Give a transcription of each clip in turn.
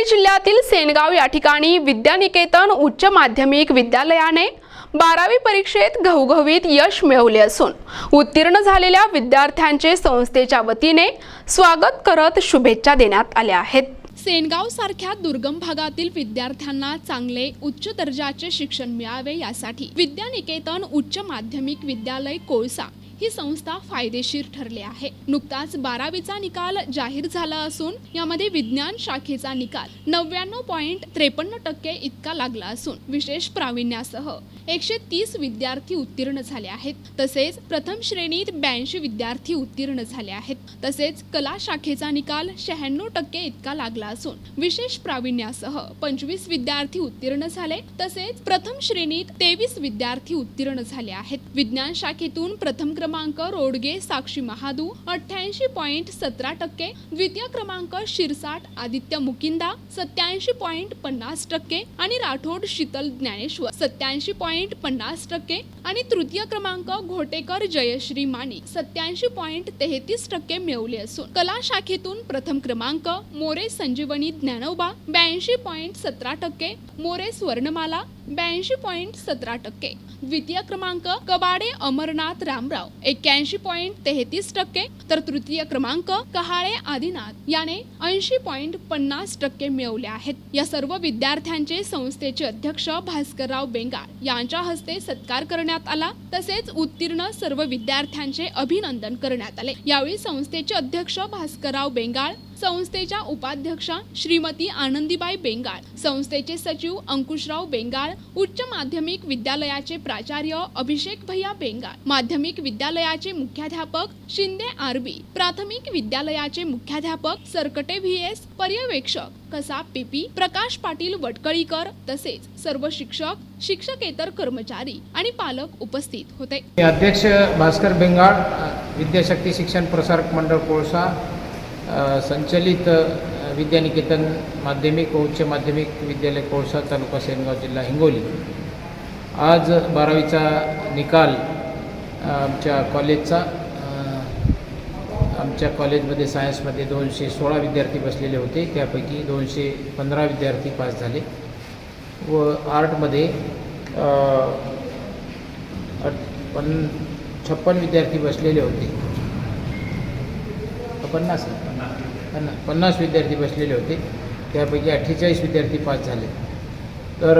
हिंगोली जिल्ह्यातील सेनगाव या ठिकाणी विद्यानिकेतन उच्च माध्यमिक विद्यालयाने 12वी परीक्षेत घवघवीत यश मिळवले असून उत्तीर्ण झालेल्या विद्यार्थ्यांचे संस्थेच्या वतीने स्वागत करत शुभेच्छा देण्यात आल्या आहेत। सेनगाव सारख्या दुर्गम भागातील विद्यार्थ्यांना चांगले उच्च दर्जाचे शिक्षण मिळावे यासाठी विद्यानिकेतन उच्च माध्यमिक विद्यालय कोळसा ही संस्था फायदेशीर ठरली आहे। नुकताच 12वीचा निकाल जाहीर झाला असून यामध्ये विज्ञान शाखेचा निकाल 99.53% इतका लागला असून विशेष प्रावीण्यासह 130 विद्यार्थी उत्तीर्ण झाले आहेत। तसेच प्रथम श्रेणीत 82 विद्यार्थी उत्तीर्ण झाले आहेत। तसेच कला शाखेचा निकाल 96% इतका लागला असून विशेष प्रावीण्यासह 25 विद्यार्थी उत्तीर्ण झाले। तसेच प्रथम श्रेणीत 23 विद्यार्थी उत्तीर्ण झाले आहेत। विज्ञान शाखेतून प्रथम क्रमांक रोडगे साक्षी महादू 88.17%, द्वितीय क्रमांक शिरसाट आदित्य मुकिंदा 87.50% आणि राठोड शीतल ज्ञानेश्वर 87.50% आणि तृतीय क्रमांक घोटेकर जयश्री मानी 87.33% मिळवले असून कला शाखेतून प्रथम क्रमांक मोरे संजीवनी ज्ञानोबा 82.17%, मोरे स्वर्णमाला 82.17%, द्वितीय क्रमांक कबाडे अमरनाथ रामराव 81.33%, तर तृतीय क्रमांक कहाळे आदिनाथ याने 80.50% मिळवले आहेत। या सर्व विद्यार्थ्यांचे संस्थेचे अध्यक्ष भास्करराव बेंगाळ यांच्या हस्ते सत्कार करण्यात आला। तसेच उत्तीर्ण सर्व विद्यार्थ्यांचे अभिनंदन करण्यात आले। यावेळी संस्थेचे अध्यक्ष भास्करराव बेंगाळ, संस्थेच्या उपाध्यक्षा श्रीमती आनंदीबाई बेंगाळ, संस्थेचे सचिव अंकुशराव बेंगाळ, उच्च माध्यमिक विद्यालयाचे प्राचार्य अभिषेक भैया बेंगाळ, माध्यमिक विद्यालयाचे मुख्याध्यापक शिंदे आरबी, प्राथमिक विद्यालयाचे मुख्याध्यापक सरकटे व्हीएस, पर्यवेक्षक कसाब पीपी, प्रकाश पाटील वटकळीकर तसेच सर्व शिक्षक, शिक्षकेतर कर्मचारी आणि पालक उपस्थित होते। अध्यक्ष भास्कर बेंगाळ, विद्याशक्ती शिक्षण प्रसारक मंडळ कोळसा, संचलित विद्यानिकेतन माध्यमिक व उच्च माध्यमिक विद्यालय कोळसा, तालुका सेनगाव, जिल्हा हिंगोली। आज 12वीचा निकाल आमच्या कॉलेजमध्ये सायन्समध्ये 216 विद्यार्थी बसलेले होते। त्यापैकी 215 विद्यार्थी पास झाले व आर्टमध्ये 56 विद्यार्थी बसलेले होते। 50 विद्यार्थी बसलेले होते, त्यापैकी 48 विद्यार्थी पास झाले। तर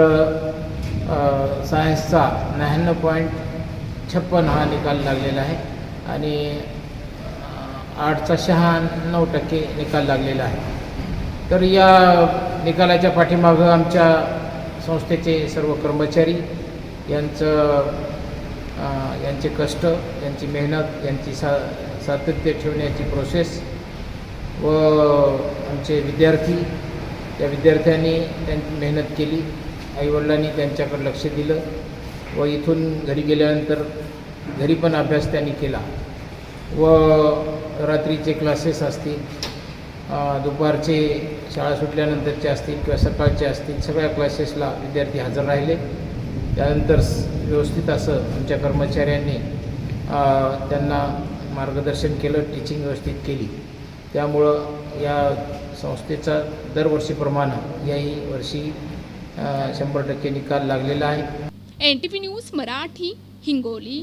सायन्सचा 99.56 हा निकाल लागलेला आहे आणि आर्टचा 96% निकाल लागलेला आहे। तर या निकालाच्या पाठीमागं आमच्या संस्थेचे सर्व कर्मचारी यांचे कष्ट, यांची मेहनत, यांची सातत्य ठेवण्याची प्रोसेस व आमचे विद्यार्थी, त्या विद्यार्थ्यांनी त्यांची मेहनत केली, आईवडिलांनी त्यांच्याकडे लक्ष दिलं व इथून घरी गेल्यानंतर घरी पण अभ्यास त्यांनी केला व रात्रीचे क्लासेस असतील, दुपारचे शाळा सुटल्यानंतरचे असतील किंवा सकाळचे असतील, सगळ्या क्लासेसला विद्यार्थी हजर राहिले। त्यानंतर व्यवस्थित असं आमच्या कर्मचाऱ्यांनी त्यांना मार्गदर्शन केलं, टीचिंग व्यवस्थित केली। त्यामुळं या संस्थेचा दरवर्षीप्रमाणे याही वर्षी 100% निकाल लागलेला आहे। NTV news Marathi, Hingoli.